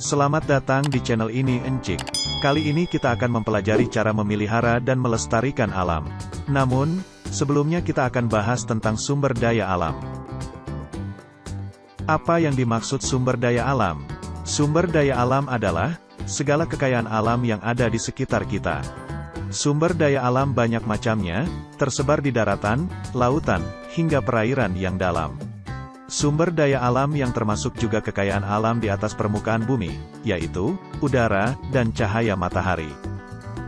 Selamat datang di channel ini Encik. Kali ini kita akan mempelajari cara memelihara dan melestarikan alam. Namun, sebelumnya kita akan bahas tentang sumber daya alam. Apa yang dimaksud sumber daya alam? Sumber daya alam adalah segala kekayaan alam yang ada di sekitar kita. Sumber daya alam banyak macamnya, tersebar di daratan, lautan, hingga perairan yang dalam. Sumber daya alam yang termasuk juga kekayaan alam di atas permukaan bumi, yaitu udara dan cahaya matahari.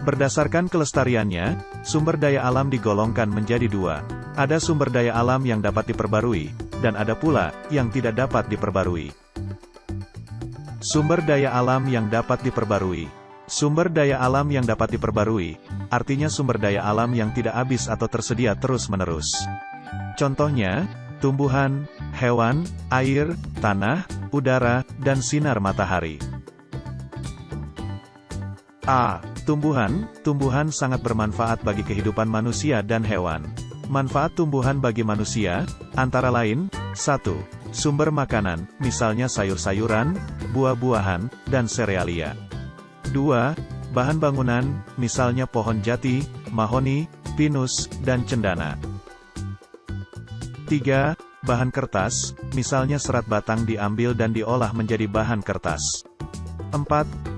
Berdasarkan kelestariannya, sumber daya alam digolongkan menjadi dua. Ada sumber daya alam yang dapat diperbarui, dan ada pula yang tidak dapat diperbarui. Sumber daya alam yang dapat diperbarui. Sumber daya alam yang dapat diperbarui, artinya sumber daya alam yang tidak habis atau tersedia terus-menerus. Contohnya, tumbuhan, hewan, air, tanah, udara, dan sinar matahari. A. Tumbuhan. Tumbuhan sangat bermanfaat bagi kehidupan manusia dan hewan. Manfaat tumbuhan bagi manusia, antara lain, 1. Sumber makanan, misalnya sayur-sayuran, buah-buahan, dan serealia. 2. Bahan bangunan, misalnya pohon jati, mahoni, pinus, dan cendana. 3. Bahan kertas, misalnya serat batang diambil dan diolah menjadi bahan kertas. 4.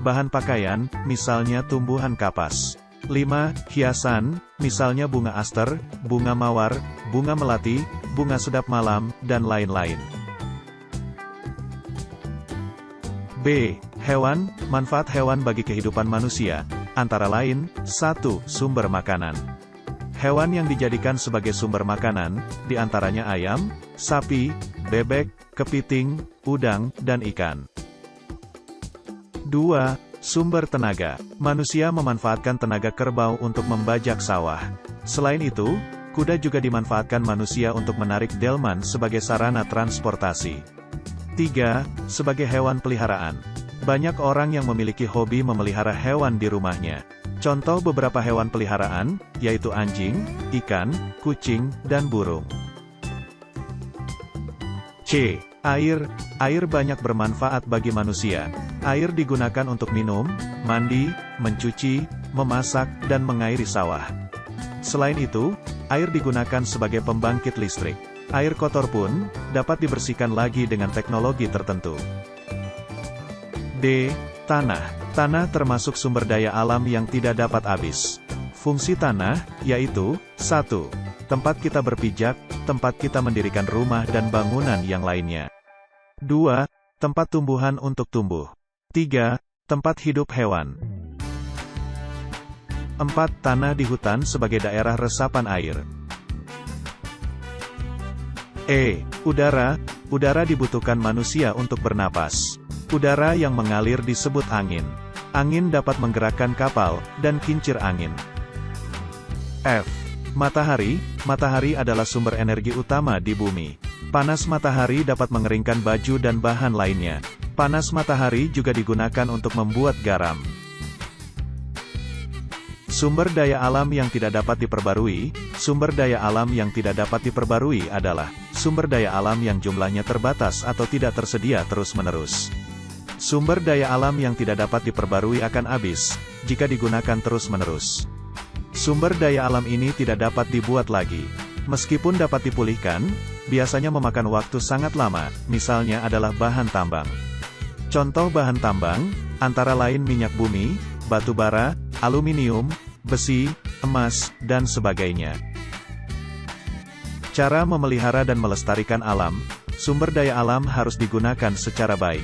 Bahan pakaian, misalnya tumbuhan kapas. 5. Hiasan, misalnya bunga aster, bunga mawar, bunga melati, bunga sedap malam, dan lain-lain. B. Hewan. Manfaat hewan bagi kehidupan manusia, antara lain, 1. Sumber makanan. Hewan yang dijadikan sebagai sumber makanan, diantaranya ayam, sapi, bebek, kepiting, udang, dan ikan. 2. Sumber tenaga. Manusia memanfaatkan tenaga kerbau untuk membajak sawah. Selain itu, kuda juga dimanfaatkan manusia untuk menarik delman sebagai sarana transportasi. 3. Sebagai hewan peliharaan. Banyak orang yang memiliki hobi memelihara hewan di rumahnya. Contoh beberapa hewan peliharaan, yaitu anjing, ikan, kucing, dan burung. C. Air. Air banyak bermanfaat bagi manusia. Air digunakan untuk minum, mandi, mencuci, memasak, dan mengairi sawah. Selain itu, air digunakan sebagai pembangkit listrik. Air kotor pun dapat dibersihkan lagi dengan teknologi tertentu. D. Tanah. Tanah termasuk sumber daya alam yang tidak dapat habis. Fungsi tanah, yaitu, 1. Tempat kita berpijak, tempat kita mendirikan rumah dan bangunan yang lainnya. 2. Tempat tumbuhan untuk tumbuh. 3. Tempat hidup hewan. 4. Tanah di hutan sebagai daerah resapan air. E. Udara. Udara dibutuhkan manusia untuk bernapas. Udara yang mengalir disebut angin. Angin dapat menggerakkan kapal, dan kincir angin. F. Matahari. Matahari adalah sumber energi utama di bumi. Panas matahari dapat mengeringkan baju dan bahan lainnya. Panas matahari juga digunakan untuk membuat garam. Sumber daya alam yang tidak dapat diperbarui. Sumber daya alam yang tidak dapat diperbarui adalah sumber daya alam yang jumlahnya terbatas atau tidak tersedia terus-menerus. Sumber daya alam yang tidak dapat diperbarui akan habis jika digunakan terus-menerus. Sumber daya alam ini tidak dapat dibuat lagi. Meskipun dapat dipulihkan, biasanya memakan waktu sangat lama, misalnya adalah bahan tambang. Contoh bahan tambang, antara lain minyak bumi, batu bara, aluminium, besi, emas, dan sebagainya. Cara memelihara dan melestarikan alam. Sumber daya alam harus digunakan secara baik.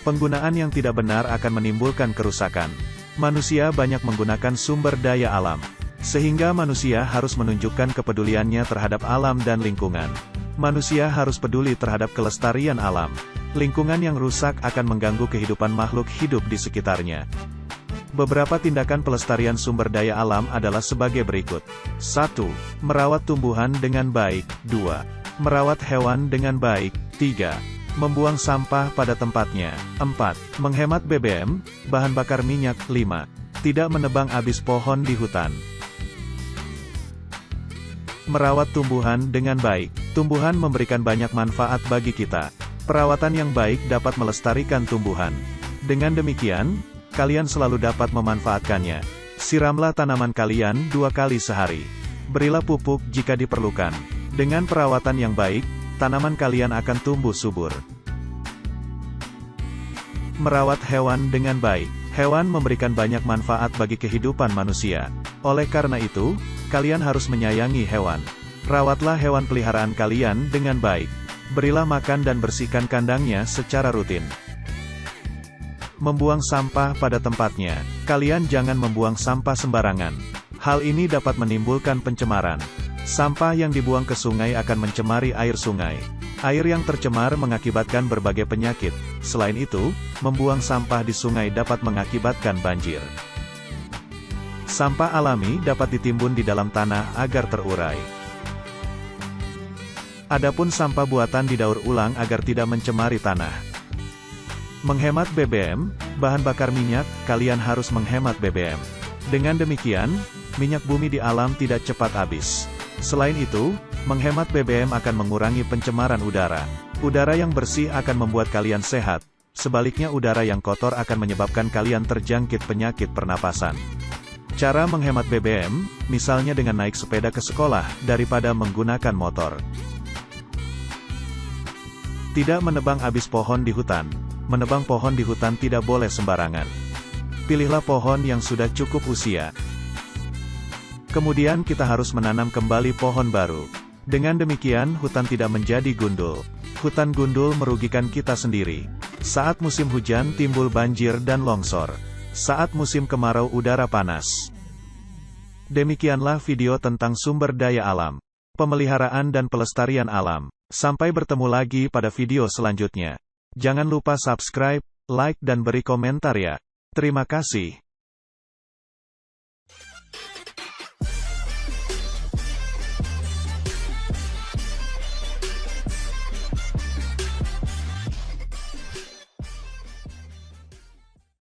Penggunaan yang tidak benar akan menimbulkan kerusakan. Manusia banyak menggunakan sumber daya alam, sehingga manusia harus menunjukkan kepeduliannya terhadap alam dan lingkungan. Manusia harus peduli terhadap kelestarian alam. Lingkungan yang rusak akan mengganggu kehidupan makhluk hidup di sekitarnya. Beberapa tindakan pelestarian sumber daya alam adalah sebagai berikut. 1. Merawat tumbuhan dengan baik. 2. Merawat hewan dengan baik. 3. Membuang sampah pada tempatnya. 4. Menghemat BBM, bahan bakar minyak. 5. Tidak menebang habis pohon di hutan. Merawat tumbuhan dengan baik. Tumbuhan memberikan banyak manfaat bagi kita. Perawatan yang baik dapat melestarikan tumbuhan. Dengan demikian, kalian selalu dapat memanfaatkannya. Siramlah tanaman kalian 2 kali sehari. Berilah pupuk jika diperlukan. Dengan perawatan yang baik, tanaman kalian akan tumbuh subur. Merawat hewan dengan baik. Hewan memberikan banyak manfaat bagi kehidupan manusia. Oleh karena itu, kalian harus menyayangi hewan. Rawatlah hewan peliharaan kalian dengan baik. Berilah makan dan bersihkan kandangnya secara rutin. Membuang sampah pada tempatnya. Kalian jangan membuang sampah sembarangan. Hal ini dapat menimbulkan pencemaran. Sampah yang dibuang ke sungai akan mencemari air sungai. Air yang tercemar mengakibatkan berbagai penyakit. Selain itu, membuang sampah di sungai dapat mengakibatkan banjir. Sampah alami dapat ditimbun di dalam tanah agar terurai. Adapun sampah buatan didaur ulang agar tidak mencemari tanah. Menghemat BBM, bahan bakar minyak, kalian harus menghemat BBM. Dengan demikian, minyak bumi di alam tidak cepat habis. Selain itu, menghemat BBM akan mengurangi pencemaran udara. Udara yang bersih akan membuat kalian sehat. Sebaliknya udara yang kotor akan menyebabkan kalian terjangkit penyakit pernapasan. Cara menghemat BBM, misalnya dengan naik sepeda ke sekolah, daripada menggunakan motor. Tidak menebang habis pohon di hutan. Menebang pohon di hutan tidak boleh sembarangan. Pilihlah pohon yang sudah cukup usia. Kemudian kita harus menanam kembali pohon baru. Dengan demikian hutan tidak menjadi gundul. Hutan gundul merugikan kita sendiri. Saat musim hujan timbul banjir dan longsor. Saat musim kemarau udara panas. Demikianlah video tentang sumber daya alam, pemeliharaan dan pelestarian alam. Sampai bertemu lagi pada video selanjutnya. Jangan lupa subscribe, like dan beri komentar ya. Terima kasih.